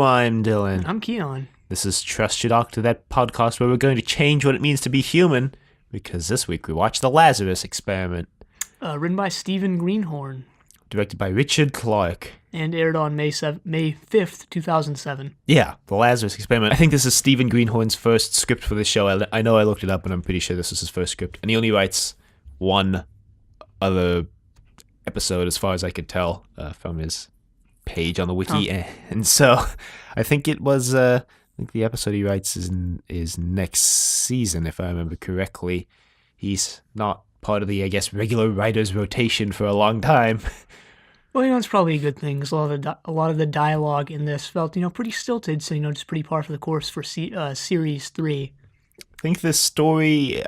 I'm Dylan. I'm Keon. This is Trust Your Doctor, that podcast where we're going to change what it means to be human, because this week we watched The Lazarus Experiment. Written by Stephen Greenhorn. Directed by Richard Clark. And aired on May 5th, 2007. Yeah, The Lazarus Experiment. I think this is Stephen Greenhorn's first script for the show. I know I looked it up, and I'm pretty sure this is his first script. And he only writes one other episode, as far as I could tell, from his page on the wiki. Oh. And so I think it was... I think the episode he writes is next season, if I remember correctly. He's not part of the, I guess, regular writer's rotation for a long time. Well, it's probably a good thing, because a lot of the dialogue in this felt, pretty stilted, so, just pretty par for the course for Series 3. I think this story,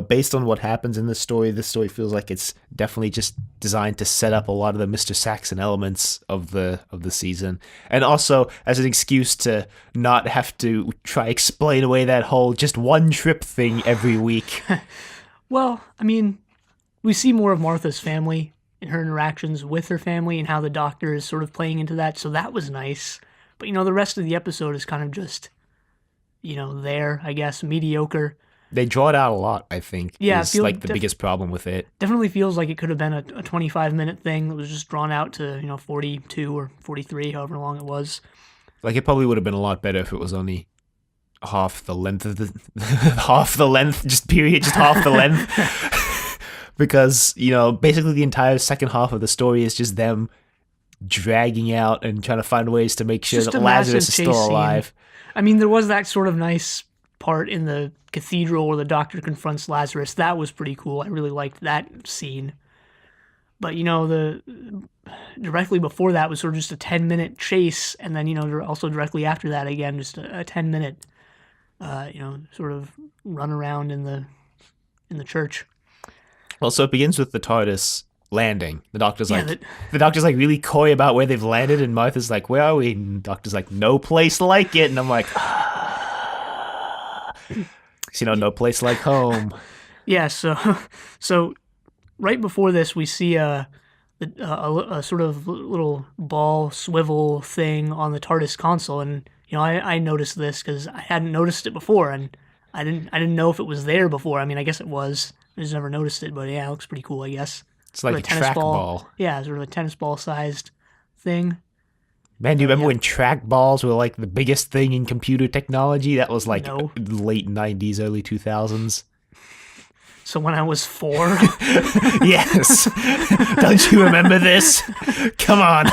based on what happens in this story feels like it's definitely just designed to set up a lot of the Mr. Saxon elements of the season, and also as an excuse to not have to try explain away that whole just one trip thing every week. Well, we see more of Martha's family and her interactions with her family and how the doctor is sort of playing into that, so that was nice. But, the rest of the episode is kind of just... there, I guess, mediocre. They draw it out a lot, I think. Yeah, is like the biggest problem with it. Definitely feels like it could have been a 25-minute thing that was just drawn out to, 42 or 43, however long it was. Like, it probably would have been a lot better if it was only half the length of just half the length. Because, basically the entire second half of the story is just them dragging out and trying to find ways to make sure that Lazarus is still alive. There was that sort of nice part in the cathedral where the doctor confronts Lazarus. That was pretty cool. I really liked that scene. But, the directly before that was sort of just a 10-minute chase, and then, also directly after that, again, just a 10-minute, sort of run around in the church. Well, so it begins with the TARDIS landing. The doctor's like really coy about where they've landed, and Martha's like, where are we? And the doctor's like, no place like it. And I'm like, no place like home. Yeah, so right before this, we see a sort of little ball swivel thing on the TARDIS console, and I noticed this because I hadn't noticed it before, and I didn't know if it was there before. I guess it was. I just never noticed it, but yeah, it looks pretty cool, I guess. It's like a track ball. Yeah, sort of a tennis ball sized thing. Man, do you remember when track balls were like the biggest thing in computer technology? That was like late 90s, early 2000s. So when I was 4? Yes. Don't you remember this? Come on.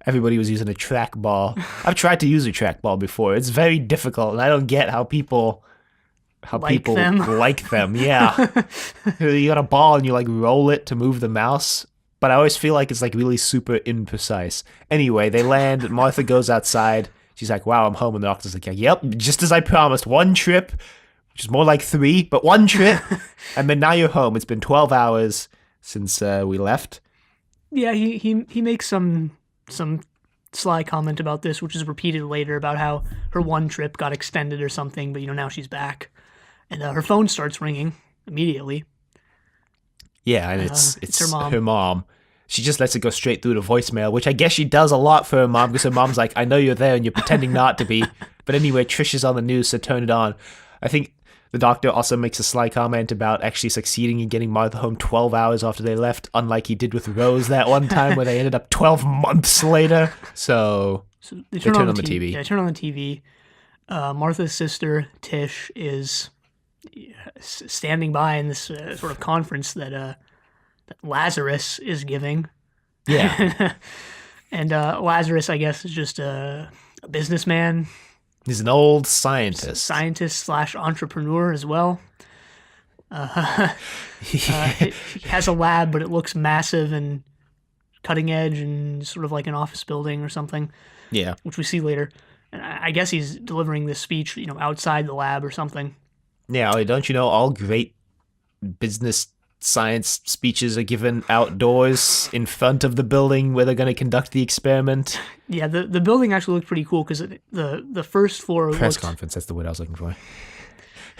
Everybody was using a track ball. I've tried to use a track ball before. It's very difficult, and I don't get how people like them. Yeah. You got a ball and you like roll it to move the mouse, but I always feel like it's like really super imprecise. Anyway, they land. Martha goes outside. She's like, wow, I'm home. And the doctor's like, yep, just as I promised. One trip, which is more like 3, but one trip. And then now you're home. It's been 12 hours since we left. Yeah, he makes some sly comment about this, which is repeated later, about how her one trip got extended or something, but now she's back. And her phone starts ringing immediately. Yeah, and it's her mom. She just lets it go straight through to voicemail, which I guess she does a lot for her mom, because her mom's like, I know you're there and you're pretending not to be. But anyway, Trish is on the news, so turn it on. I think the doctor also makes a sly comment about actually succeeding in getting Martha home 12 hours after they left, unlike he did with Rose that one time where they ended up 12 months later. So they turn on the TV. Yeah, they turn on the TV. Martha's sister, Tish, is standing by in this sort of conference that Lazarus is giving. Yeah. And Lazarus, I guess, is just a businessman. He's an old scientist. Scientist/entrepreneur as well. He has a lab, but it looks massive and cutting edge and sort of like an office building or something. Yeah. Which we see later. And I guess he's delivering this speech, outside the lab or something. Yeah, don't you know all great business science speeches are given outdoors in front of the building where they're going to conduct the experiment? Yeah, the building actually looked pretty cool, because the first floor press conference, that's the word I was looking for.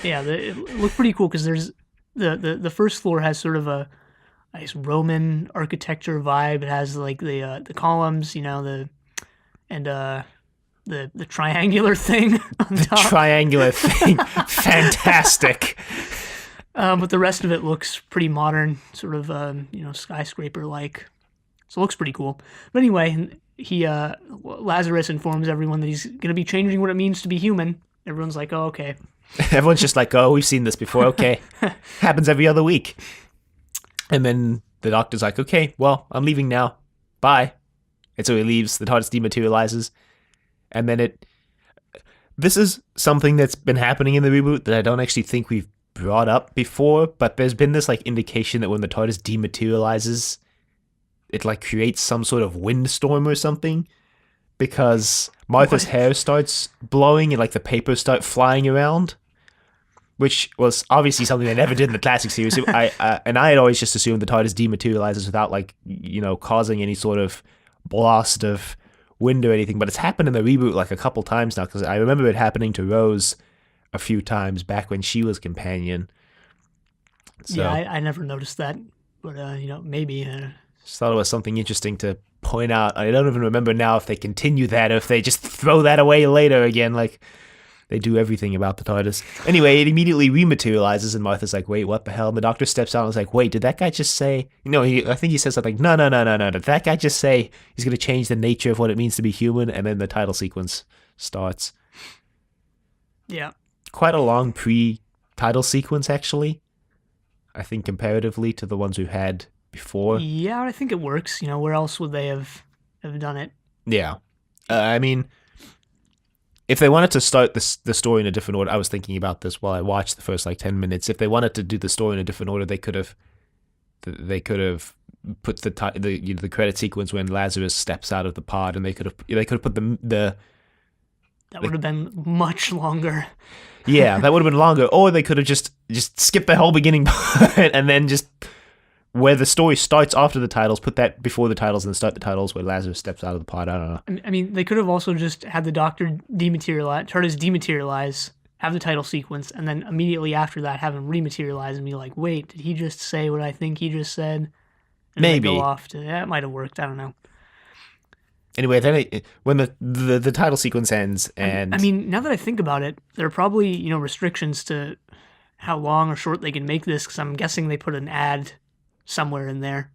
Yeah, it looked pretty cool, because there's the first floor has sort of a nice Roman architecture vibe. It has like the columns, the and the triangular thing on top. Triangular thing. Fantastic. But the rest of it looks pretty modern, sort of, skyscraper-like. So it looks pretty cool. But anyway, Lazarus informs everyone that he's going to be changing what it means to be human. Everyone's like, oh, okay. Everyone's just like, oh, we've seen this before. Okay. Happens every other week. And then the doctor's like, okay, well, I'm leaving now. Bye. And so he leaves. The TARDIS dematerializes. And then this is something that's been happening in the reboot that I don't actually think we've brought up before, but there's been this like indication that when the TARDIS dematerializes, it like creates some sort of windstorm or something, because Martha's hair starts blowing and like the papers start flying around, which was obviously something they never did in the classic series. I had always just assumed the TARDIS dematerializes without like, causing any sort of blast of wind or anything, but it's happened in the reboot like a couple times now, because I remember it happening to Rose a few times back when she was companion. So, yeah, I never noticed that, but maybe. Just thought it was something interesting to point out. I don't even remember now if they continue that or if they just throw that away later again, like they do everything about the TARDIS. Anyway, it immediately rematerializes, and Martha's like, wait, what the hell? And the doctor steps out and is like, wait, did that guy just say... I think he says something, no. Did that guy just say he's going to change the nature of what it means to be human? And then the title sequence starts. Yeah. Quite a long pre-title sequence, actually. I think comparatively to the ones we've had before. Yeah, I think it works. Where else would they have done it? Yeah. I mean, if they wanted to start the story in a different order, I was thinking about this while I watched the first 10 minutes. If they wanted to do the story in a different order, they could have put the credit sequence when Lazarus steps out of the pod, and they could have put the that would have been much longer. Yeah, that would have been longer. Or they could have just skipped the whole beginning part and then just where the story starts after the titles, put that before the titles, and then start the titles where Lazarus steps out of the pod. I don't know. I mean, they could have also just had the Doctor TARDIS dematerialize, have the title sequence, and then immediately after that have him rematerialize and be like, wait, did he just say what I think he just said? And maybe. Go off to, that might have worked. I don't know. Anyway, then when the title sequence ends, and I mean, now that I think about it, there are probably restrictions to how long or short they can make this, because I'm guessing they put an ad somewhere in there.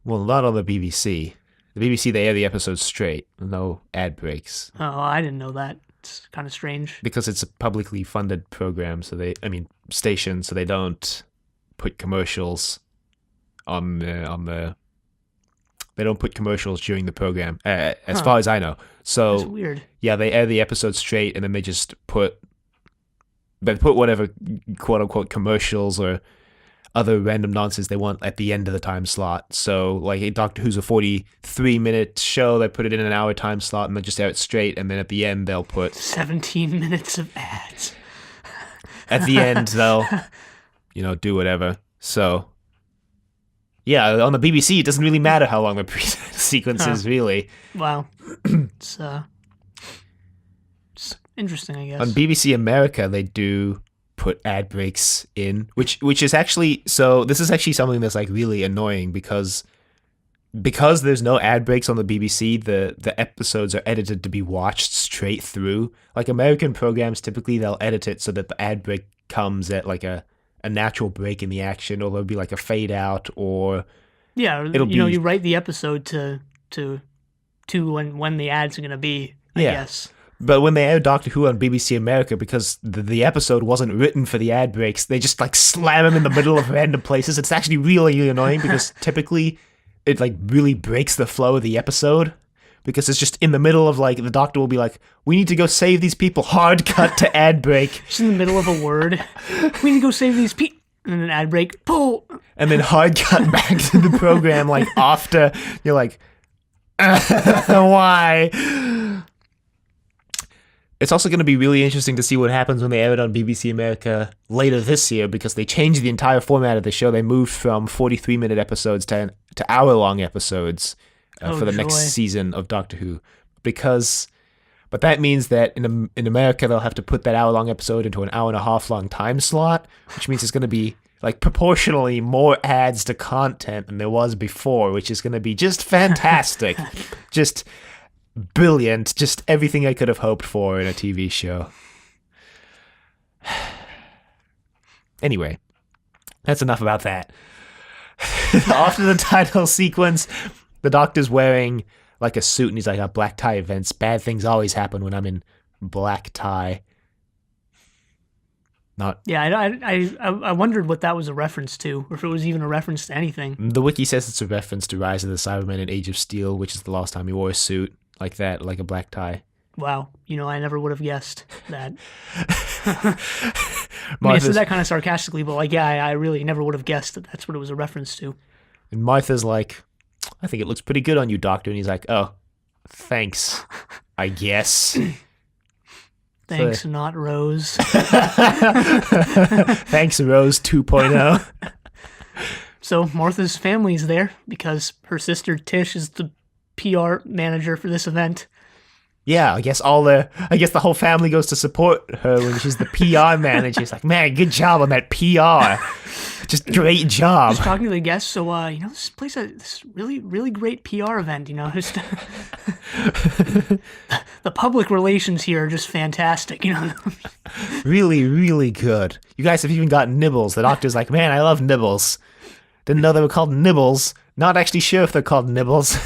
Well, not on the BBC. The BBC, they air the episodes straight, no ad breaks. Oh, I didn't know that. It's kind of strange. Because it's a publicly funded program, station, so they don't put commercials on the. They don't put commercials during the program, as far as I know. So that's weird. Yeah, they air the episodes straight, and then they just put whatever quote unquote commercials or other random nonsense they want at the end of the time slot. So like a Doctor Who's a 43-minute show, they put it in an hour time slot and they just air it straight, and then at the end they'll put 17 minutes of ads. At the end they'll do whatever. So yeah, on the BBC it doesn't really matter how long the sequence is, really. Wow. It's interesting, I guess. On BBC America they do put ad breaks in, which is actually, so this is actually something that's like really annoying, because there's no ad breaks on the BBC, the episodes are edited to be watched straight through. Like American programs, typically they'll edit it so that the ad break comes at like a natural break in the action, or there'll be like a fade out, or it'll be, you write the episode to when the ads are going to be, I guess. But when they air Doctor Who on BBC America, because the episode wasn't written for the ad breaks, they just like slam them in the middle of random places. It's actually really annoying, because typically it like really breaks the flow of the episode, because it's just in the middle of like, the Doctor will be like, we need to go save these people, hard cut to ad break. Just in the middle of a word. We need to go save these people. And then an ad break, pull. And then hard cut back to the program like after. You're like, why? It's also going to be really interesting to see what happens when they air it on BBC America later this year, because they changed the entire format of the show. They moved from 43-minute episodes to hour-long episodes for the next season of Doctor Who. But that means that in America, they'll have to put that hour-long episode into an hour-and-a-half-long time slot, which means it's going to be like proportionally more ads to content than there was before, which is going to be just fantastic. Just brilliant. Just everything I could have hoped for in a TV show. Anyway, that's enough about that. After the title sequence, the doctor's wearing like a suit, and he's like, black tie events. Bad things always happen when I'm in black tie. Not. Yeah, I wondered what that was a reference to, or if it was even a reference to anything. The wiki says it's a reference to Rise of the Cybermen and Age of Steel, which is the last time he wore a suit like that, like a black tie. Wow, I never would have guessed that. I said that kind of sarcastically, but I really never would have guessed that that's what it was a reference to. And Martha's like, I think it looks pretty good on you, Doctor. And he's like, oh, thanks, I guess. Thanks, not Rose. Thanks, Rose 2.0. So Martha's family's there because her sister Tish is the PR manager for this event. Yeah, I guess the whole family goes to support her when she's the PR manager. It's like, man, good job on that PR. Just great job. Just talking to the guests. So, this place has this really, really great PR event. Just the public relations here are just fantastic. Really, really good. You guys have even got nibbles. The doctor's like, man, I love nibbles. Didn't know they were called nibbles. Not actually sure if they're called nibbles.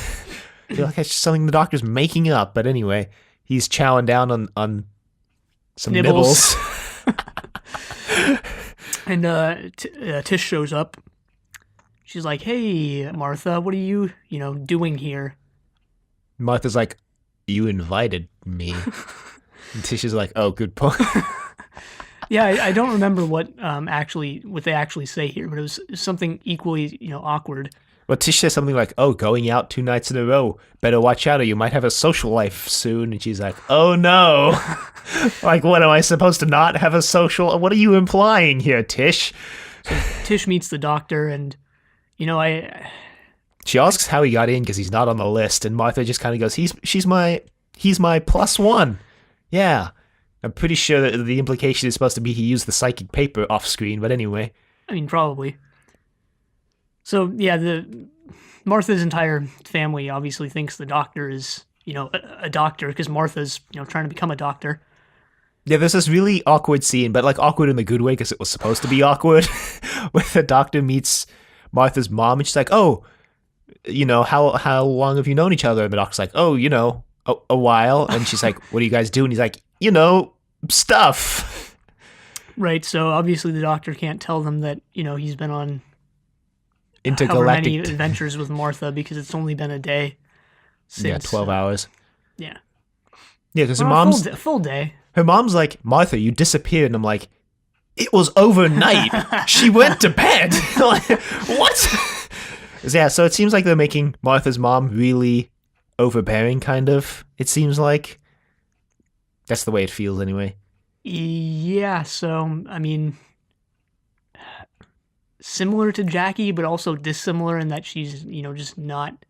I feel like it's just something the doctor's making up, but anyway, he's chowing down on some nibbles. And Tish shows up. She's like, "Hey, Martha, what are you, doing here?" Martha's like, "You invited me." And Tish is like, "Oh, good point." Yeah, I don't remember what they actually say here, but it was something equally, awkward. Well, Tish says something like, oh, going out 2 nights in a row. Better watch out or you might have a social life soon. And she's like, oh, no. Like, what, am I supposed to not have a social? What are you implying here, Tish? So Tish meets the doctor and, She asks how he got in because he's not on the list. And Martha just kind of goes, he's my +1. Yeah. I'm pretty sure that the implication is supposed to be he used the psychic paper off screen. But anyway. I mean, probably. So, yeah, Martha's entire family obviously thinks the doctor is, a doctor because Martha's, trying to become a doctor. Yeah, there's this really awkward scene, but like awkward in the good way because it was supposed to be awkward, where the doctor meets Martha's mom and she's like, oh, how long have you known each other? And the doctor's like, oh, a while. And she's like, what do you guys do? And he's like, stuff. Right, so obviously the doctor can't tell them that, he's been on intergalactic many adventures with Martha because it's only been a day since 12 hours. Yeah, because her mom's a full day. Her mom's like, Martha, you disappeared, and I'm like, it was overnight. She went to bed. Like, what? Yeah, so it seems like they're making Martha's mom really overbearing, kind of. It seems like that's the way it feels, anyway. Yeah, so I mean, similar to Jackie, but also dissimilar in that she's, just not...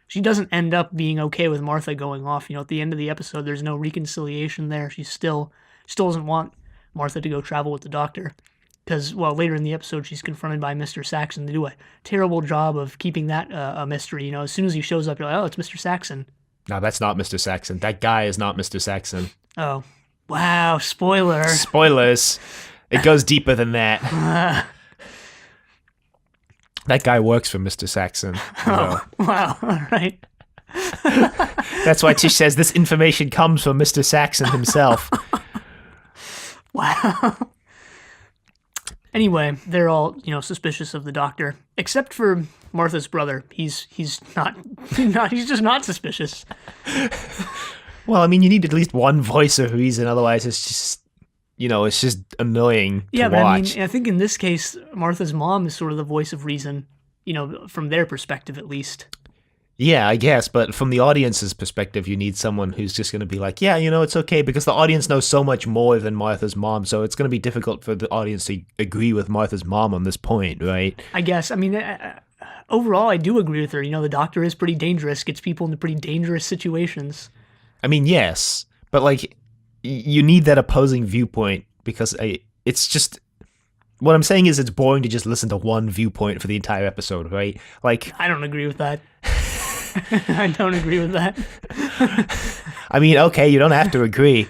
She doesn't end up being okay with Martha going off. At the end of the episode, there's no reconciliation there. She still doesn't want Martha to go travel with the doctor. Because, later in the episode, she's confronted by Mr. Saxon. They do a terrible job of keeping that a mystery. As soon as he shows up, you're like, oh, it's Mr. Saxon. No, that's not Mr. Saxon. That guy is not Mr. Saxon. Oh. Wow, spoiler. Spoilers. It goes deeper than that. That guy works for Mr. Saxon. Oh, wow. All right. That's why Tish says this information comes from Mr. Saxon himself. Wow. Anyway, they're all, suspicious of the doctor, except for Martha's brother. He's not he's just not suspicious. Well, I mean, you need at least one voice of reason, otherwise it's just it's just annoying to watch. I think in this case, Martha's mom is sort of the voice of reason, from their perspective at least. Yeah, I guess, but from the audience's perspective, you need someone who's just going to be like, yeah, it's okay, because the audience knows so much more than Martha's mom, so it's going to be difficult for the audience to agree with Martha's mom on this point, right? I guess. I mean, overall, I do agree with her. The doctor is pretty dangerous, gets people into pretty dangerous situations. I mean, yes, but, you need that opposing viewpoint because it's just... What I'm saying is it's boring to just listen to one viewpoint for the entire episode, right? I don't agree with that. I don't agree with that. I mean, okay, you don't have to agree.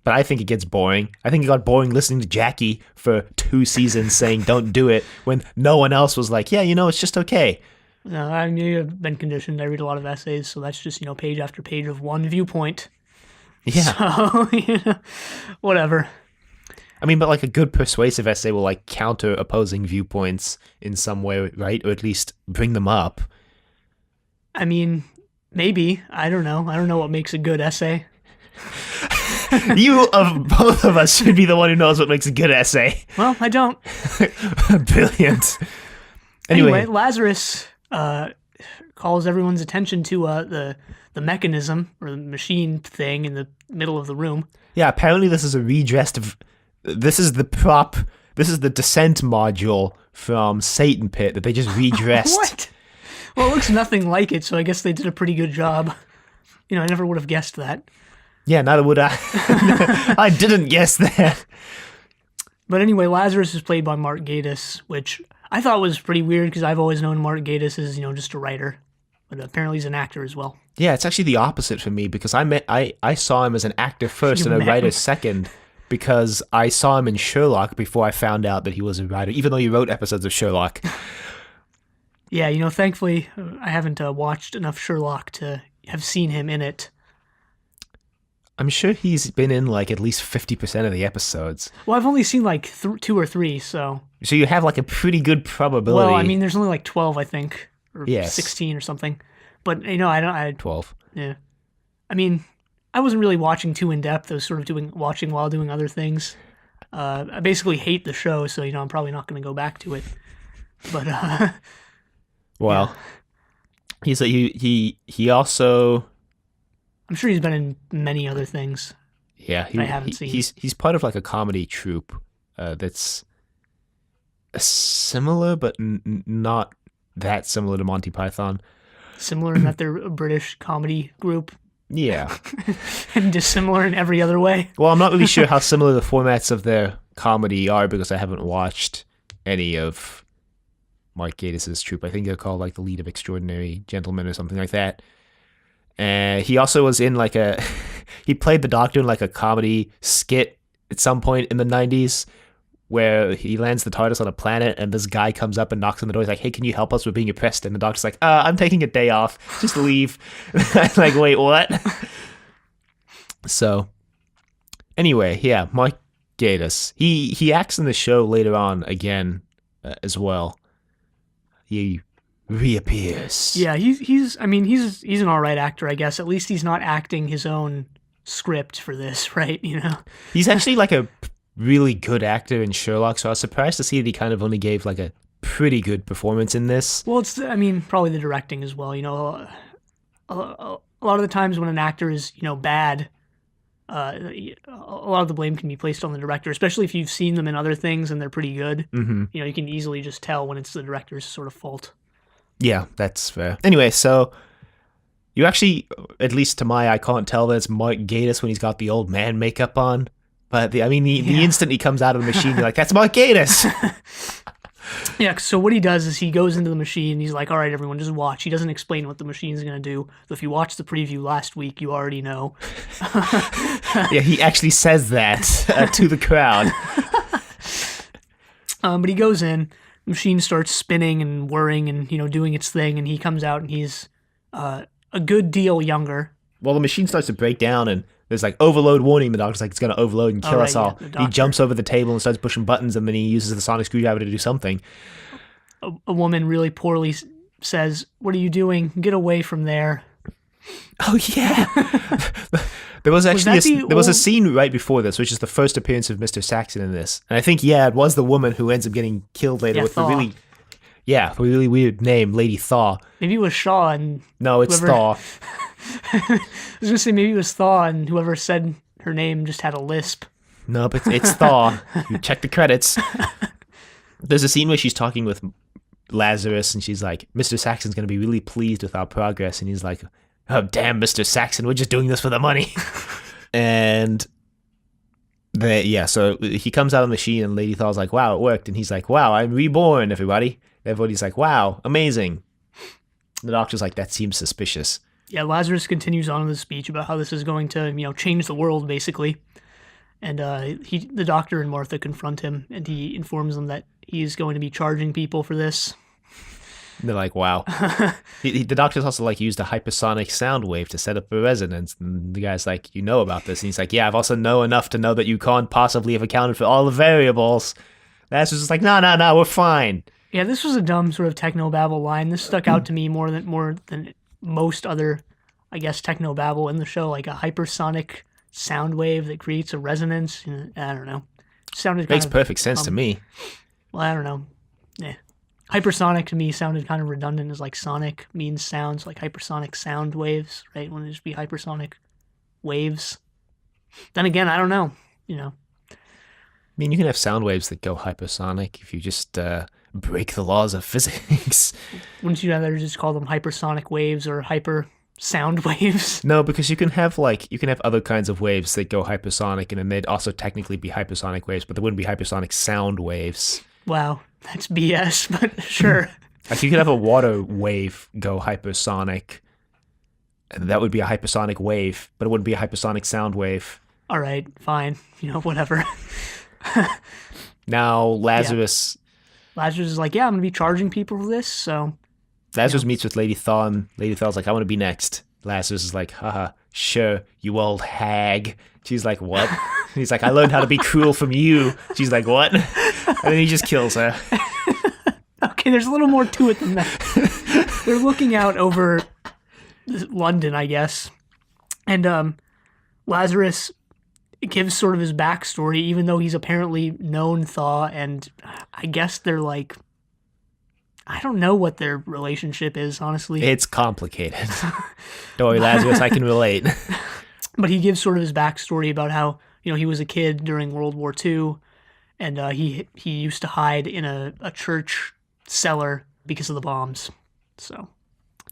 But I think it gets boring. I think it got boring listening to Jackie for 2 seasons saying don't do it when no one else was like, yeah, it's just okay. No, I mean, I've been conditioned. I read a lot of essays, so that's just, page after page of one viewpoint. Yeah. So, whatever. I mean, but like a good persuasive essay will like counter opposing viewpoints in some way, right? Or at least bring them up. I mean, maybe. I don't know. I don't know what makes a good essay. You of both of us should be the one who knows what makes a good essay. Well, I don't. Brilliant. Anyway, Lazarus calls everyone's attention to the mechanism or the machine thing in the middle of the room. Yeah, apparently this is a redressed. This is the prop. This is the descent module from Satan Pit that they just redressed. What? Well, it looks nothing like it, so I guess they did a pretty good job. I never would have guessed that. Yeah, neither would I. I didn't guess that. But anyway, Lazarus is played by Mark Gatiss, which I thought was pretty weird because I've always known Mark Gatiss as, just a writer. But apparently he's an actor as well. Yeah, it's actually the opposite for me because I saw him as an actor first and a writer second because I saw him in Sherlock before I found out that he was a writer, even though he wrote episodes of Sherlock. Yeah, thankfully I haven't watched enough Sherlock to have seen him in it. I'm sure he's been in like at least 50% of the episodes. Well, I've only seen like 2 or 3, so... So you have like a pretty good probability. Well, I mean, there's only like 12, I think, or yes. 16 or something. But, I 12. Yeah. I mean, I wasn't really watching too in-depth. I was sort of watching while doing other things. I basically hate the show, so, I'm probably not going to go back to it. But, well, yeah. He also... I'm sure he's been in many other things. Yeah, I haven't seen. He's part of like a comedy troupe that's similar, but not that similar to Monty Python. Similar in that they're a British comedy group. Yeah. And dissimilar in every other way. Well, I'm not really sure how similar the formats of their comedy are because I haven't watched any of Mark Gatiss's troupe. I think they're called like the League of Extraordinary Gentlemen or something like that. And he also was in like he played the Doctor in like a comedy skit at some point in the 90s where he lands the TARDIS on a planet and this guy comes up and knocks on the door. He's like, hey, can you help us? We're being oppressed. And the Doctor's like, I'm taking a day off. Just leave. I'm like, wait, what? So anyway, yeah, Mark Gatiss. He acts in the show later on again as well. He reappears. Yeah, he's an all right actor, I guess. At least he's not acting his own script for this, right? He's actually like a really good actor in Sherlock, so I was surprised to see that he kind of only gave like a pretty good performance in this. Well, it's probably the directing as well. A lot of the times when an actor is bad, a lot of the blame can be placed on the director, especially if you've seen them in other things and they're pretty good. Mm-hmm. You can easily just tell when it's the director's sort of fault. Yeah, that's fair. Anyway, so you actually, at least to my eye, can't tell that it's Mark Gatiss when he's got the old man makeup on. But the instant he comes out of the machine, you're like, that's Mark Gatiss. Yeah, so what he does is he goes into the machine. He's like, all right, everyone, just watch. He doesn't explain what the machine's going to do. So if you watched the preview last week, you already know. Yeah, he actually says that to the crowd. But he goes in. The machine starts spinning and whirring and, doing its thing. And he comes out and he's a good deal younger. Well, the machine starts to break down and there's like overload warning. The Doctor's like, it's going to overload and kill us all. Yeah, he jumps over the table and starts pushing buttons and then he uses the sonic screwdriver to do something. A woman really poorly says, what are you doing? Get away from there. Oh, yeah. There was actually there was a scene right before this, which is the first appearance of Mr. Saxon in this. And I think, it was the woman who ends up getting killed later with Thaw. a really weird name, Lady Thaw. Maybe it was Shaw and... No, it's Thaw. I was going to say maybe it was Thaw and whoever said her name just had a lisp. No, but it's Thaw. You check the credits. There's a scene where she's talking with Lazarus and she's like, Mr. Saxon's going to be really pleased with our progress. And he's like, oh, damn, Mr. Saxon, we're just doing this for the money. And so he comes out of the machine and Lady Thaw's like, wow, it worked. And he's like, wow, I'm reborn, everybody. Everybody's like, wow, amazing. The doctor's like, that seems suspicious. Yeah, Lazarus continues on with his speech about how this is going to, change the world, basically. And the doctor and Martha confront him, and he informs them that he's going to be charging people for this. And they're like, wow. The doctor's also like used a hypersonic sound wave to set up a resonance. And the guy's like, you know about this? And he's like, yeah, I've also know enough to know that you can't possibly have accounted for all the variables. That's just like, no, we're fine. Yeah, this was a dumb sort of technobabble line. This stuck out to me more than most other, I guess, technobabble in the show, like a hypersonic sound wave that creates a resonance. I don't know. Sounded makes perfect sense to me. Well, I don't know. Yeah. Hypersonic to me sounded kind of redundant, as like sonic means sounds, like hypersonic sound waves, right? Wouldn't it just be hypersonic waves? Then again, I don't know. I mean, you can have sound waves that go hypersonic if you just break the laws of physics. Wouldn't you rather just call them hypersonic waves or hyper sound waves? No, because you can have other kinds of waves that go hypersonic, and then they'd also technically be hypersonic waves, but they wouldn't be hypersonic sound waves. Wow, that's BS, but sure. Like you could have a water wave go hypersonic, and that would be a hypersonic wave, but it wouldn't be a hypersonic sound wave. All right, fine. Whatever. Now Lazarus is like, yeah, I'm going to be charging people for this, so... Lazarus meets with Lady Thaw, and Lady Thaw's like, I want to be next. Lazarus is like, haha, sure, you old hag. She's like, what? And he's like, I learned how to be cruel from you. She's like, what? And then he just kills her. Okay, there's a little more to it than that. They're looking out over London, I guess, and Lazarus gives sort of his backstory, even though he's apparently known Thaw, and I guess they're like, I don't know what their relationship is, honestly. It's complicated. Don't worry, Lazarus, I can relate. But he gives sort of his backstory about how, he was a kid during World War II, and he used to hide in a church cellar because of the bombs. So,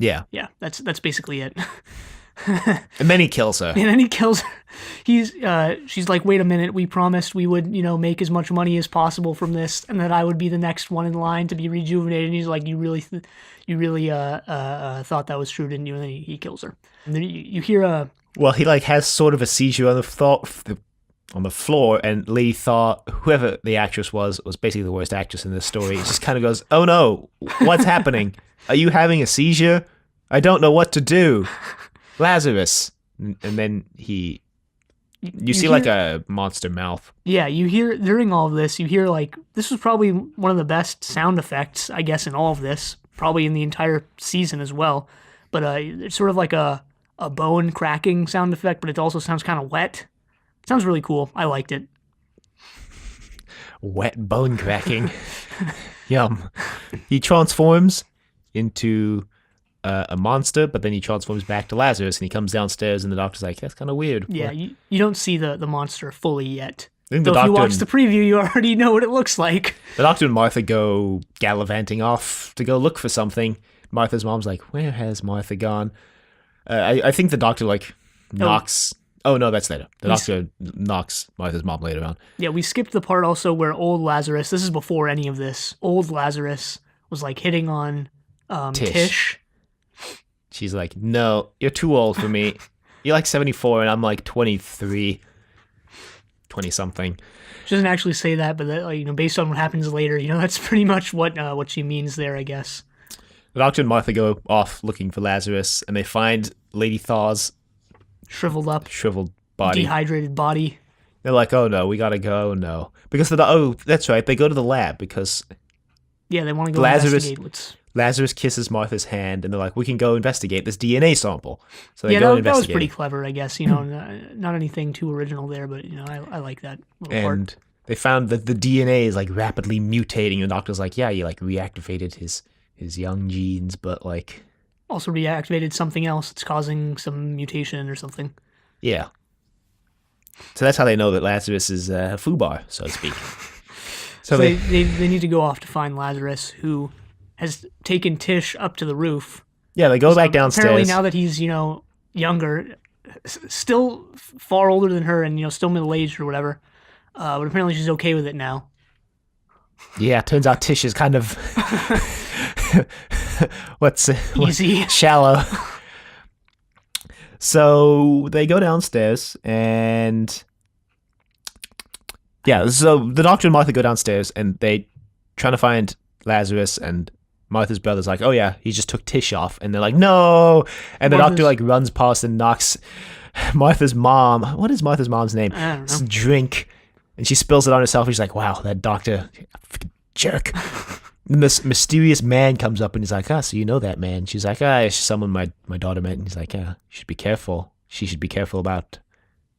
yeah, that's basically it. And then he kills her. And then he kills her. She's like, wait a minute, we promised we would, make as much money as possible from this, and that I would be the next one in line to be rejuvenated. And he's like, you really thought that was true, didn't you? And then he kills her. And then you hear well, he like has sort of a seizure on the floor, and Lady Thaw, whoever the actress was basically the worst actress in this story. Just kind of goes, oh no, what's happening? Are you having a seizure? I don't know what to do. Lazarus. And then you see hear, like a monster mouth. Yeah, you hear, during all of this, you hear like, this was probably one of the best sound effects, I guess, in all of this, probably in the entire season as well. But it's sort of like a bone cracking sound effect, but it also sounds kind of wet. It sounds really cool. I liked it. Wet bone cracking. Yum. He transforms into a monster, but then he transforms back to Lazarus, and he comes downstairs, and the doctor's like, that's kind of weird. Yeah, you don't see the monster fully yet. If you watch the preview, you already know what it looks like. The doctor and Martha go gallivanting off to go look for something. Martha's mom's like, where has Martha gone? I think the doctor knocks... Oh, no, that's later. The doctor knocks Martha's mom later on. Yeah, we skipped the part also where old Lazarus, this is before any of this, old Lazarus was like hitting on Tish. She's like, no, you're too old for me. You're like 74 and I'm like 23, 20-something. She doesn't actually say that, but based on what happens later, that's pretty much what she means there, I guess. The doctor and Martha go off looking for Lazarus, and they find Lady Thaw's shriveled body. Dehydrated body. They're like, oh no, we gotta go, no. Because that's right, they go to the lab because... Yeah, they want to go investigate what's... Lazarus kisses Martha's hand, and they're like, we can go investigate this DNA sample. So they go and investigate. That was pretty clever, I guess. Not anything too original there, but, I like that little part. And they found that the DNA is, like, rapidly mutating, and the doctor's like, yeah, you, like, reactivated his young genes, but, like... Also reactivated something else that's causing some mutation or something. Yeah. So that's how they know that Lazarus is a foobar, so to speak. So they need to go off to find Lazarus, who... has taken Tish up to the roof. Yeah, they go back downstairs. Apparently now that he's, younger, still far older than her and, still middle-aged or whatever, but apparently she's okay with it now. Yeah, turns out Tish is kind of What's Easy. Shallow. So they go downstairs and so the doctor and Martha go downstairs and they trying to find Lazarus, and Martha's brother's like, oh yeah, he just took Tish off, and they're like, no, and the doctor like runs past and knocks Martha's mom. What is Martha's mom's name? I don't know. Drink, and she spills it on herself. And she's like, wow, that doctor, freaking jerk. And this mysterious man comes up and he's like, so you know that man? She's like, it's someone my daughter met. And he's like, you should be careful. She should be careful about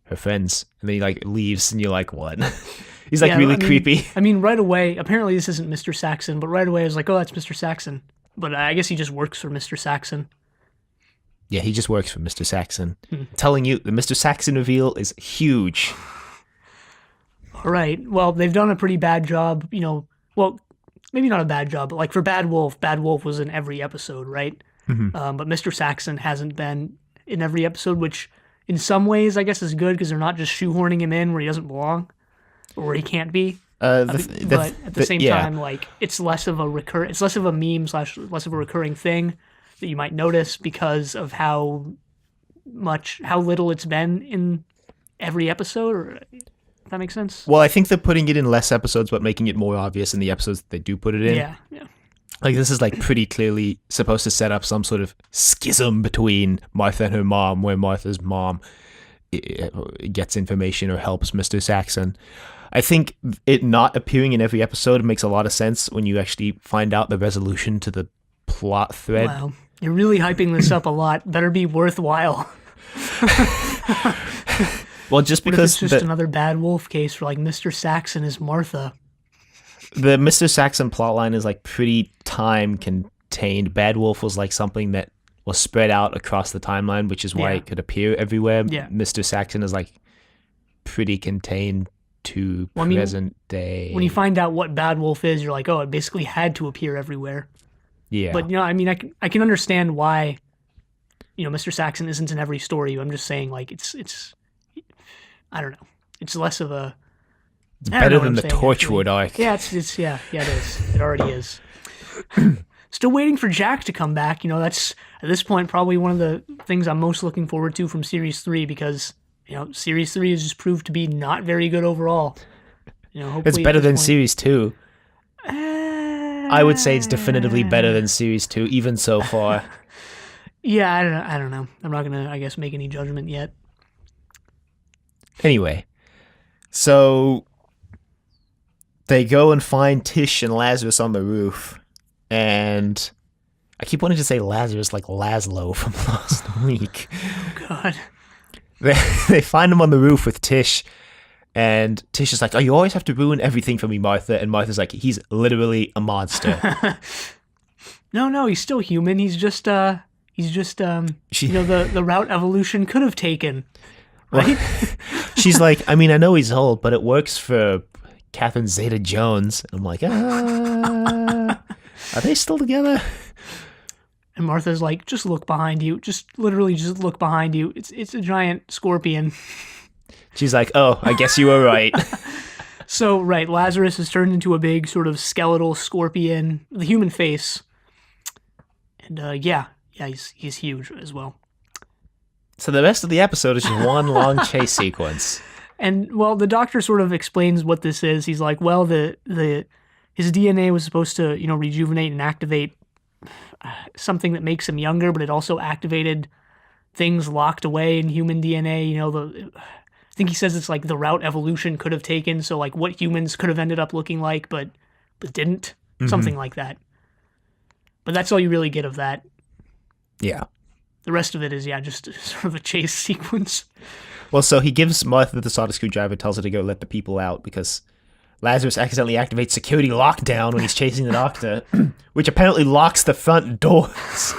her friends. And then he like leaves, and you're like, what? He's like really creepy. I mean, right away, apparently this isn't Mr. Saxon, but right away I was like, oh, that's Mr. Saxon. But I guess he just works for Mr. Saxon. Yeah, he just works for Mr. Saxon. Telling you, the Mr. Saxon reveal is huge. All right. Well, they've done a pretty bad job, well, maybe not a bad job, but like for Bad Wolf was in every episode, right? But Mr. Saxon hasn't been in every episode, which in some ways I guess is good because they're not just shoehorning him in where he doesn't belong or where he can't be. But at the same time, like it's less of a meme / less of a recurring thing that you might notice because of how little it's been in every episode, or if that makes sense. Well, I think they're putting it in less episodes, but making it more obvious in the episodes that they do put it in. Yeah. Like this is like pretty clearly supposed to set up some sort of schism between Martha and her mom, where Martha's mom gets information or helps Mr. Saxon. I think it not appearing in every episode makes a lot of sense when you actually find out the resolution to the plot thread. Wow, you're really hyping this up a lot. Better be worthwhile. Well, just because it's just another Bad Wolf case where like Mr. Saxon is Martha. The Mr. Saxon plotline is like pretty time contained. Bad Wolf was like something that was spread out across the timeline, which is why it could appear everywhere. Yeah. Mr. Saxon is like pretty contained to present day. When you find out what Bad Wolf is, you're like, oh, it basically had to appear everywhere. Yeah. But I mean, I can understand why, Mr. Saxon isn't in every story. I'm just saying, like, it's I don't know. It's less of a. It's better than the Torchwood arc. Yeah, it is. It already is. Still waiting for Jack to come back. That's at this point probably one of the things I'm most looking forward to from Series 3 because Series 3 has just proved to be not very good overall. It's better than Series 2. I would say it's definitively better than Series 2, even so far. Yeah, I don't know. I'm not gonna, I guess, make any judgment yet. Anyway, so they go and find Tish and Lazarus on the roof, and I keep wanting to say Lazarus like Laszlo from last week. Oh, God. They find him on the roof with Tish, and Tish is like, oh, you always have to ruin everything for me, Martha. And Martha's like, he's literally a monster. No, he's still human. He's just the route evolution could have taken. Right? She's like, I mean, I know he's old, but it works for Catherine Zeta-Jones. And I'm like, are they still together? And Martha's like, just look behind you. Just look behind you. It's a giant scorpion. She's like, oh, I guess you were right. So, right, Lazarus has turned into a big sort of skeletal scorpion, the human face. And he's huge as well. So the rest of the episode is just one long chase sequence. And, well, the doctor sort of explains what this is. He's like, well, his DNA was supposed to, rejuvenate and activate something that makes him younger, but it also activated things locked away in human DNA. I think he says it's like the route evolution could have taken, so like what humans could have ended up looking like, but didn't. Mm-hmm. Something like that. But that's all you really get of that. Yeah. The rest of it is, just sort of a chase sequence. Well, so he gives Martha the sonic screwdriver, tells her to go let the people out because Lazarus accidentally activates security lockdown when he's chasing the doctor, which apparently locks the front doors.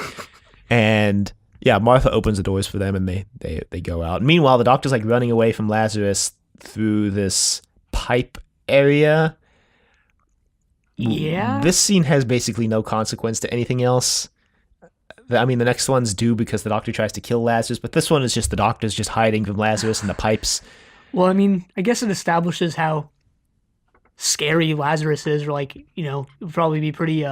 And Martha opens the doors for them and they go out. Meanwhile, the doctor's like running away from Lazarus through this pipe area. Yeah. This scene has basically no consequence to anything else. I mean, the next ones do because the doctor tries to kill Lazarus, but this one is just the doctor's just hiding from Lazarus in the pipes. Well, I mean, I guess it establishes how scary Lazarus is, or like, it would probably be pretty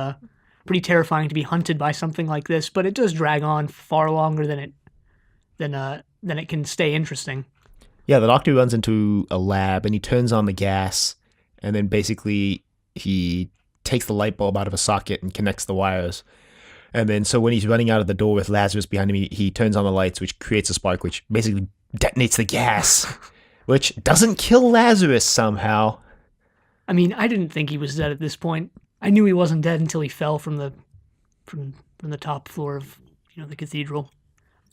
pretty terrifying to be hunted by something like this, but it does drag on far longer than it can stay interesting. Yeah, the doctor runs into a lab and he turns on the gas, and then basically he takes the light bulb out of a socket and connects the wires. And then so when he's running out of the door with Lazarus behind him, he turns on the lights, which creates a spark, which basically detonates the gas, which doesn't kill Lazarus somehow. I mean, I didn't think he was dead at this point. I knew he wasn't dead until he fell from the top floor of the cathedral,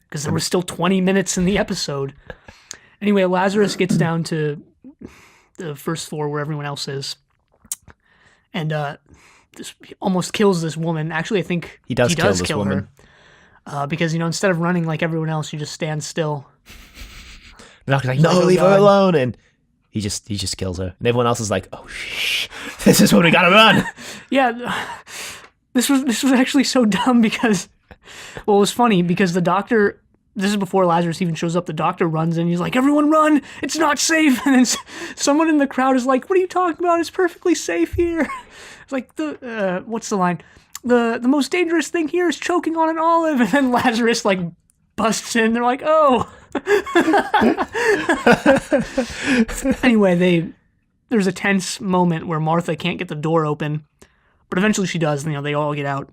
because there was still 20 minutes in the episode. Anyway, Lazarus gets down to the first floor where everyone else is, and this almost kills this woman. Actually, I think he does kill her because instead of running like everyone else, you just stand still. The doctor's like, no, leave her alone, and he just kills her, and everyone else is like, oh shh, this is when we gotta run. Yeah, this was actually so dumb because, well, it was funny because the doctor. This is before Lazarus even shows up. The doctor runs in. He's like, everyone run. It's not safe. And then someone in the crowd is like, what are you talking about? It's perfectly safe here. It's like, what's the line? The most dangerous thing here is choking on an olive. And then Lazarus like busts in. They're like, oh. Anyway, there's a tense moment where Martha can't get the door open. But eventually she does. They all get out.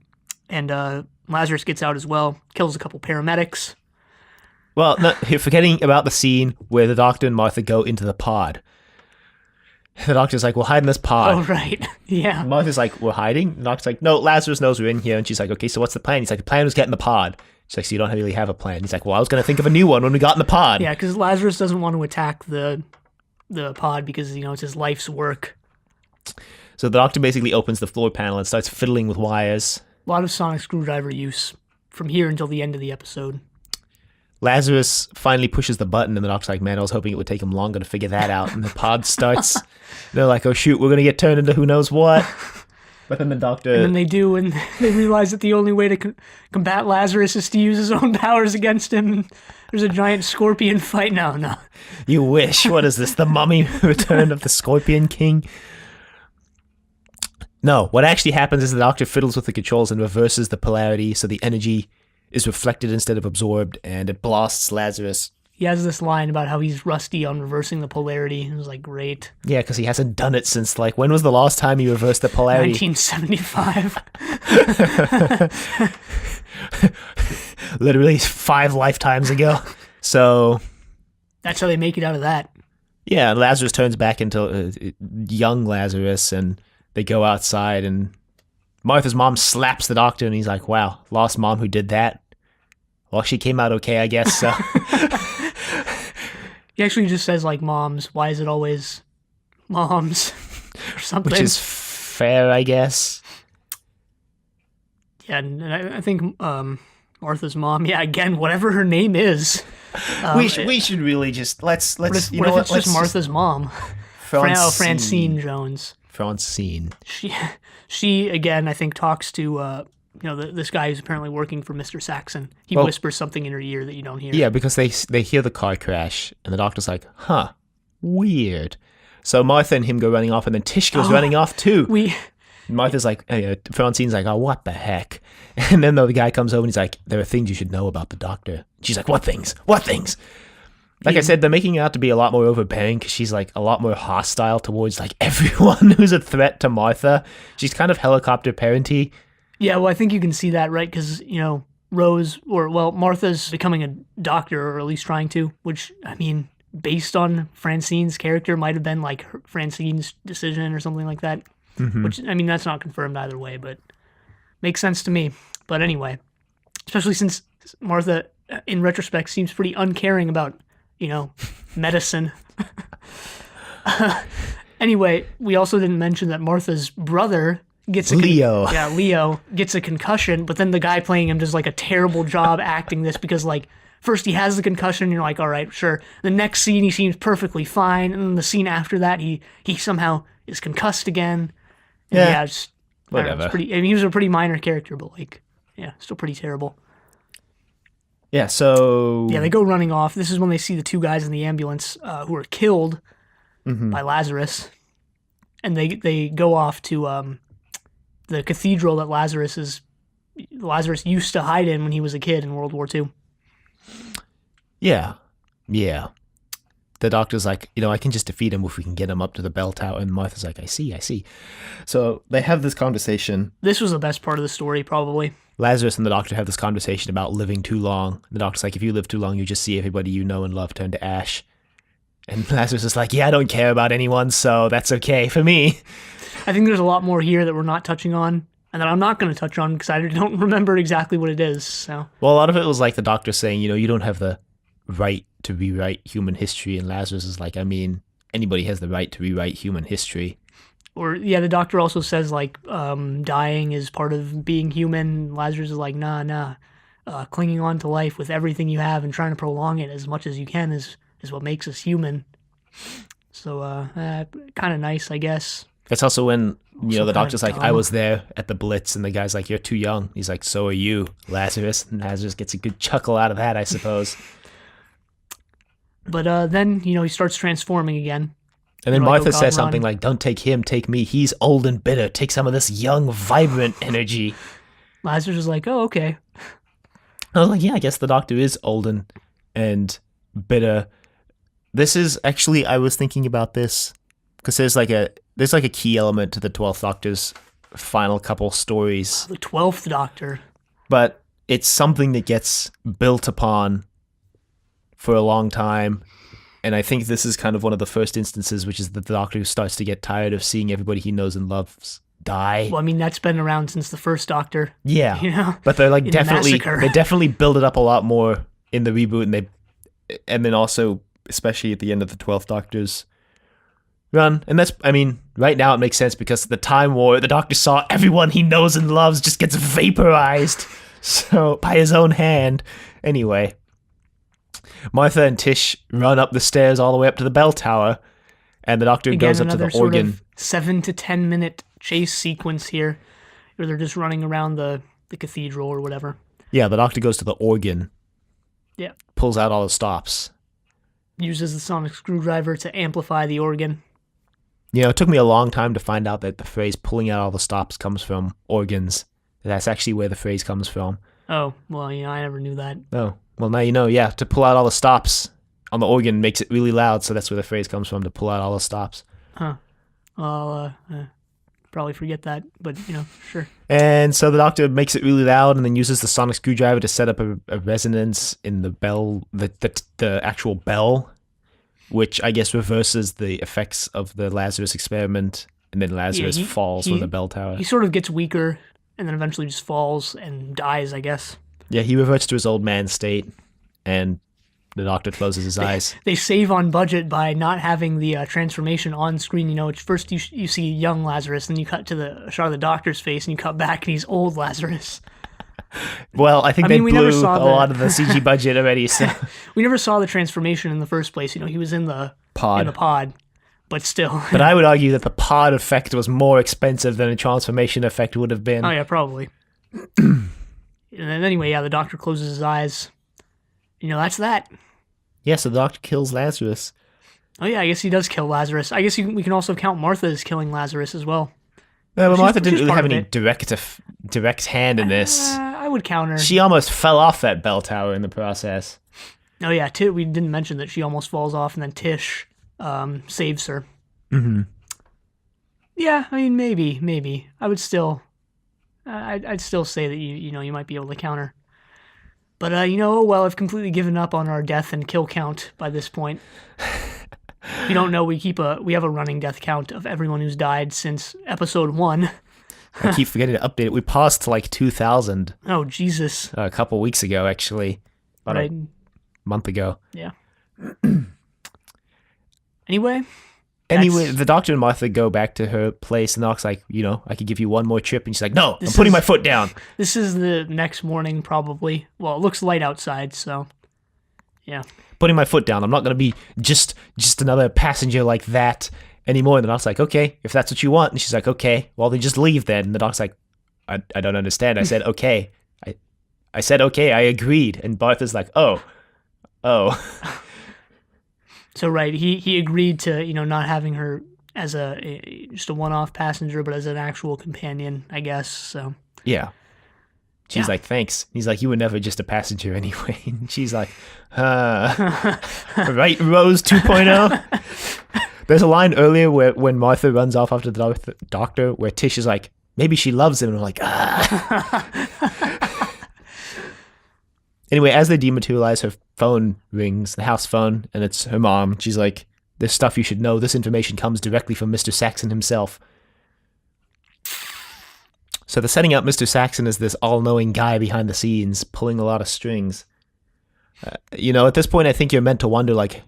And Lazarus gets out as well. Kills a couple paramedics. Well, no, you're forgetting about the scene where the doctor and Martha go into the pod. The doctor's like, we'll hide in this pod. Oh, right. Yeah. Martha's like, we're hiding? The doctor's like, no, Lazarus knows we're in here. And she's like, okay, so what's the plan? He's like, the plan was get in the pod. She's like, so you don't really have a plan. He's like, well, I was going to think of a new one when we got in the pod. Yeah, because Lazarus doesn't want to attack the pod because, it's his life's work. So the doctor basically opens the floor panel and starts fiddling with wires. A lot of sonic screwdriver use from here until the end of the episode. Lazarus finally pushes the button, and the doctor's like, man, I was hoping it would take him longer to figure that out. And the pod starts. They're like, oh, shoot, we're going to get turned into who knows what. But then the doctor... And then they do, and they realize that the only way to combat Lazarus is to use his own powers against him. There's a giant scorpion fight. No. You wish. What is this? The Mummy Return of the Scorpion King? No, what actually happens is the doctor fiddles with the controls and reverses the polarity so the energy is reflected instead of absorbed, and it blasts Lazarus. He has this line about how he's rusty on reversing the polarity. It was like, great. Yeah, because he hasn't done it since, like, when was the last time he reversed the polarity? 1975. Literally 5 lifetimes ago. So... That's how they make it out of that. Yeah, Lazarus turns back into young Lazarus, and they go outside, and Martha's mom slaps the doctor, and he's like, wow, lost mom who did that. Well, she came out okay, I guess, so. He actually just says, like, moms. Why is it always moms? Or something. Which is fair, I guess. Yeah, and I think Martha's mom, yeah, again, whatever her name is. We should really just, let's what if it's just Martha's mom? Francine Jones. Francine. She again, I think, talks to this guy who's apparently working for Mr. Saxon. He whispers something in her ear that you don't hear. Yeah, because they hear the car crash, and the doctor's like, huh, weird. So Martha and him go running off, and then Tish goes running off too. Martha's like, Francine's like, oh, what the heck? And then the guy comes over and he's like, there are things you should know about the doctor. She's like, what things? What things? Like I said, they're making her out to be a lot more overbearing because she's like a lot more hostile towards like everyone who's a threat to Martha. She's kind of helicopter parenty. Yeah, well, I think you can see that, right? Because, Martha's becoming a doctor, or at least trying to, which, I mean, based on Francine's character, might have been like Francine's decision or something like that. Mm-hmm. Which, I mean, that's not confirmed either way, but makes sense to me. But anyway, especially since Martha, in retrospect, seems pretty uncaring about, medicine. Anyway, we also didn't mention that Martha's brother gets Leo gets a concussion, but then the guy playing him does like a terrible job acting this because like first he has the concussion and you're like, all right, sure. The next scene he seems perfectly fine, and then the scene after that he somehow is concussed again. And just whatever. He was a pretty minor character, but like, yeah, still pretty terrible. Yeah, so... Yeah, they go running off. This is when they see the 2 guys in the ambulance who are killed by Lazarus. And they go off to the cathedral that Lazarus used to hide in when he was a kid in World War II. Yeah. Yeah. The doctor's like, I can just defeat him if we can get him up to the bell tower. And Martha's like, I see. So they have this conversation. This was the best part of the story, probably. Lazarus and the doctor have this conversation about living too long. The doctor's like, if you live too long, you just see everybody you know and love turn to ash. And Lazarus is like, yeah, I don't care about anyone, so that's okay for me. I think there's a lot more here that we're not touching on, and that I'm not going to touch on because I don't remember exactly what it is. So. Well, a lot of it was like the doctor saying, you don't have the right to rewrite human history, and Lazarus is like, I mean, anybody has the right to rewrite human history. Or, yeah, the doctor also says, like, dying is part of being human. Lazarus is like, nah. Clinging on to life with everything you have and trying to prolong it as much as you can is what makes us human. So, kind of nice, I guess. It's also when, the doctor's like, dumb. I was there at the Blitz, and the guy's like, you're too young. He's like, so are you, Lazarus. And Lazarus gets a good chuckle out of that, I suppose. But then, he starts transforming again. And then Martha says something run. like, don't take him, take me. He's old and bitter. Take some of this young, vibrant energy. Lazarus is like, oh, okay. I was like, yeah, I guess the doctor is old and bitter. This is actually, I was thinking about this because there's like a key element to the 12th Doctor's final couple stories. The 12th Doctor. But it's something that gets built upon for a long time. And I think this is kind of one of the first instances, which is that the Doctor starts to get tired of seeing everybody he knows and loves die. Well, I mean, that's been around since the first Doctor. Yeah. But they're like they definitely build it up a lot more in the reboot, and then also especially at the end of the 12th Doctor's run. And that's, I mean, right now it makes sense because the Time War, the Doctor saw everyone he knows and loves just gets vaporized. So, by his own hand. Anyway, Martha and Tish run up the stairs all the way up to the bell tower, and the Doctor goes up to the organ. Sort of 7 to 10 minute chase sequence here, where they're just running around the cathedral or whatever. Yeah, the Doctor goes to the organ. Yeah. Pulls out all the stops. Uses the sonic screwdriver to amplify the organ. It took me a long time to find out that the phrase pulling out all the stops comes from organs. That's actually where the phrase comes from. Oh, well, I never knew that. Oh, well, now you know, yeah. To pull out all the stops on the organ makes it really loud, so that's where the phrase comes from, to pull out all the stops. Huh. I'll probably forget that, but, sure. And so the Doctor makes it really loud and then uses the sonic screwdriver to set up a resonance in the bell, the actual bell, which I guess reverses the effects of the Lazarus experiment, and then Lazarus falls from the bell tower. He sort of gets weaker and then eventually just falls and dies, I guess. Yeah, he reverts to his old man state, and the Doctor closes his eyes. They save on budget by not having the transformation on screen. First you see young Lazarus, then you cut to the shot of the Doctor's face, and you cut back, and he's old Lazarus. Well, I think they blew a lot of the CG budget already. So we never saw the transformation in the first place. He was in the pod, but still. But I would argue that the pod effect was more expensive than a transformation effect would have been. Oh yeah, probably. And then anyway, the Doctor closes his eyes. That's that. Yeah, so the Doctor kills Lazarus. Oh yeah, I guess he does kill Lazarus. I guess we can also count Martha as killing Lazarus as well. But Martha didn't really have any direct hand in this. I would count her. She almost fell off that bell tower in the process. Oh yeah, we didn't mention that she almost falls off, and then Tish saves her. Mm-hmm. Yeah, I mean, maybe. I would still, I'd still say that you might be able to counter. But well, I've completely given up on our death and kill count by this point. If you don't know, we have a running death count of everyone who's died since episode 1. I keep forgetting to update it. We paused to like 2,000. Oh, Jesus. A couple weeks ago, actually. About a month ago. Yeah. Anyway, the Doctor and Martha go back to her place, and the Doc's like, I could give you one more trip. And she's like, no, I'm putting my foot down. This is the next morning, probably. Well, it looks light outside, so yeah. Putting my foot down. I'm not going to be just another passenger like that anymore. And the Doc's like, okay, if that's what you want. And she's like, okay, well, then just leave then. And the Doc's like, I don't understand. I said, okay. I said, okay, I agreed. And Martha's like, oh. So, right, he agreed to, not having her as just a one-off passenger, but as an actual companion, I guess. So Yeah. She's like, thanks. He's like, you were never just a passenger anyway. And she's like, right, Rose 2.0? There's a line earlier when Martha runs off after the doctor where Tish is like, maybe she loves him. And I'm like, Anyway, as they dematerialize, her phone rings, the house phone, and it's her mom. She's like, there's stuff you should know. This information comes directly from Mr. Saxon himself. So they're setting up Mr. Saxon as this all-knowing guy behind the scenes, pulling a lot of strings. At this point, I think you're meant to wonder, like,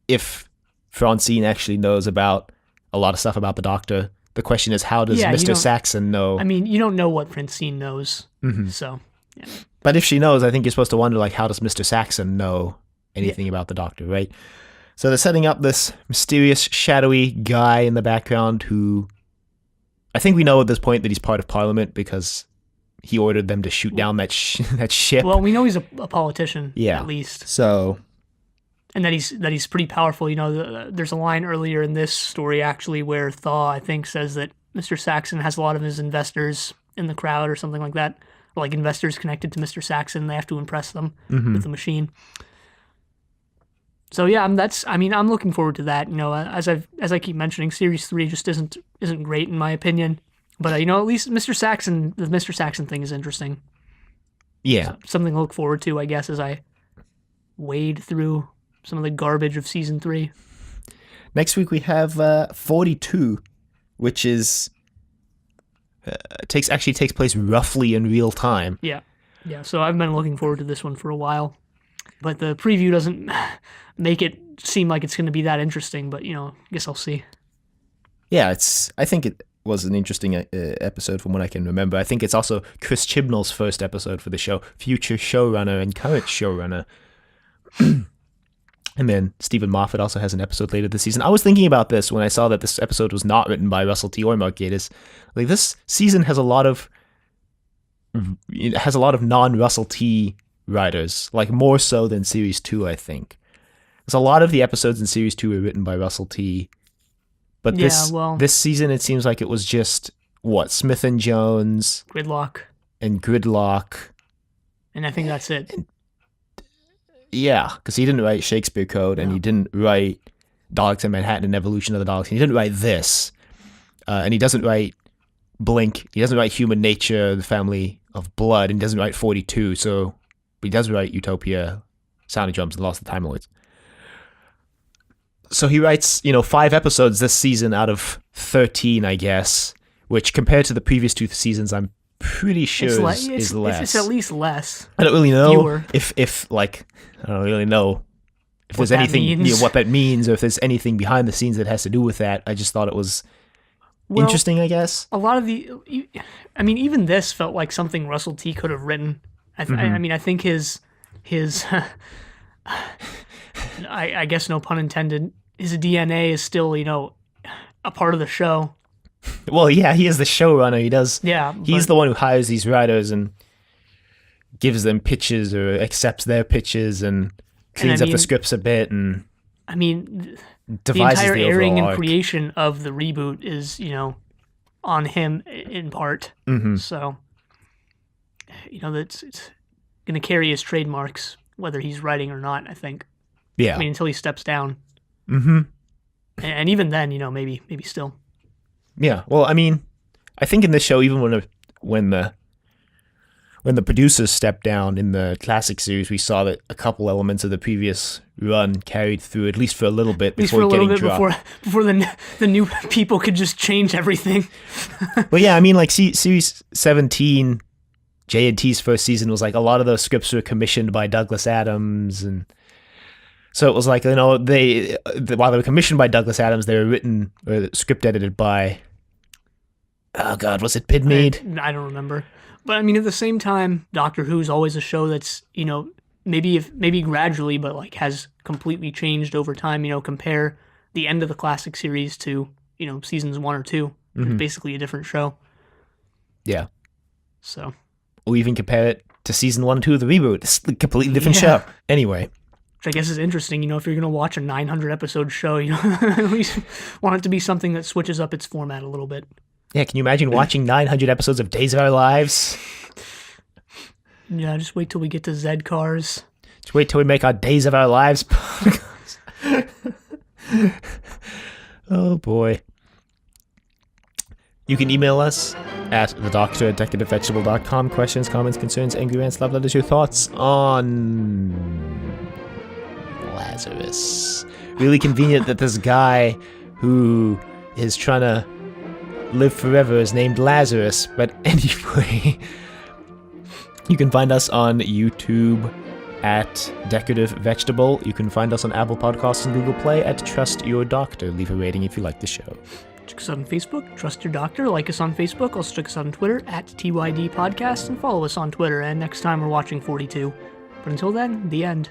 if Francine actually knows about a lot of stuff about the Doctor. The question is, how does Mr. Saxon know? I mean, you don't know what Francine knows, so, yeah. But if she knows, I think you're supposed to wonder, like, how does Mr. Saxon know anything about the Doctor, right? So they're setting up this mysterious, shadowy guy in the background who... I think we know at this point that he's part of Parliament because he ordered them to shoot down that ship. Well, we know he's a politician, yeah. at least. So, and that he's pretty powerful. There's a line earlier in this story actually where Thaw, I think, says that Mr. Saxon has a lot of his investors in the crowd or something like that. Like investors connected to Mr. Saxon, they have to impress them with the machine. So yeah, I'm looking forward to that. As I keep mentioning, Series 3 just isn't great in my opinion. But at least the Mr. Saxon thing is interesting. Yeah. So, something to look forward to, I guess, as I wade through some of the garbage of Season 3. Next week we have 42, which is takes place roughly in real time. Yeah. Yeah, so I've been looking forward to this one for a while. But the preview doesn't make it seem like it's going to be that interesting, but, I guess I'll see. Yeah, I think it was an interesting episode from what I can remember. I think it's also Chris Chibnall's first episode for the show, future showrunner and current showrunner. And then Stephen Moffat also has an episode later this season. I was thinking about this when I saw that this episode was not written by Russell T. or Mark Gatiss. Like, this season has a lot of non-Russell T. writers, like more so than Series 2, I think. Because a lot of the episodes in Series 2 were written by Russell T. But this season, it seems like it was just, Smith and Jones. Gridlock. And Gridlock. And I think that's it. Yeah, because he didn't write Shakespeare Code, and he didn't write Dogs in Manhattan and Evolution of the Dogs. He didn't write this. And he doesn't write Blink. He doesn't write Human Nature, The Family of Blood, and he doesn't write 42, so... But he does write Utopia, Sound of Drums, and Lost the Time Lords. So he writes, 5 episodes this season out of 13, I guess, which compared to the previous 2 seasons, I'm pretty sure is less. It's at least less. I don't really know fewer. if I don't really know if there's anything, what that means, or if there's anything behind the scenes that has to do with that. I just thought it was interesting, I guess. A lot of even this felt like something Russell T could have written. I think his I guess no pun intended, his DNA is still, a part of the show. Well, yeah, he is the showrunner. He does. Yeah. He's the one who hires these writers and gives them pitches or accepts their pitches and cleans up the scripts a bit and the devises entire airing and arc. Creation of the reboot is, on him in part. Mm-hmm. So, it's going to carry his trademarks, whether he's writing or not, I think. Yeah. Until he steps down. Mm-hmm. And even then, maybe still. Yeah. Well, I think in this show, even when the producers stepped down in the classic series, we saw that a couple elements of the previous run carried through, at least for a little bit, before getting dropped. Before the new people could just change everything. Well, yeah, Series 17, J&T's first season was like a lot of those scripts were commissioned by Douglas Adams, and so it was like, while they were commissioned by Douglas Adams, they were written or script edited by, oh God, was it Pidmead? I don't remember. But at the same time, Doctor Who's always a show that's, maybe gradually, but has completely changed over time. Compare the end of the classic series to, seasons 1 or 2. Mm-hmm. It's basically a different show. Yeah. So. Or even compare it to season 1 and 2 of the reboot. It's a completely different show. Anyway. Which I guess is interesting. If you're going to watch a 900 episode show, at least want it to be something that switches up its format a little bit. Yeah, can you imagine watching 900 episodes of Days of Our Lives? Yeah, just wait till we get to Zed Cars. Just wait till we make our Days of Our Lives podcast. Oh, boy. You can email us at thedoctor@decorativevegetable.com. Questions, comments, concerns, angry rants, love letters, your thoughts on Lazarus. Really convenient that this guy who is trying to live forever is named Lazarus. But anyway, you can find us on YouTube at Decorative Vegetable. You can find us on Apple Podcasts and Google Play at Trust Your Doctor. Leave a rating if you like the show. Check us out on Facebook, Trust Your Doctor. Like us on Facebook. Also check us out on Twitter at TYD Podcast, and follow us on Twitter. And next time we're watching 42. But until then, the end.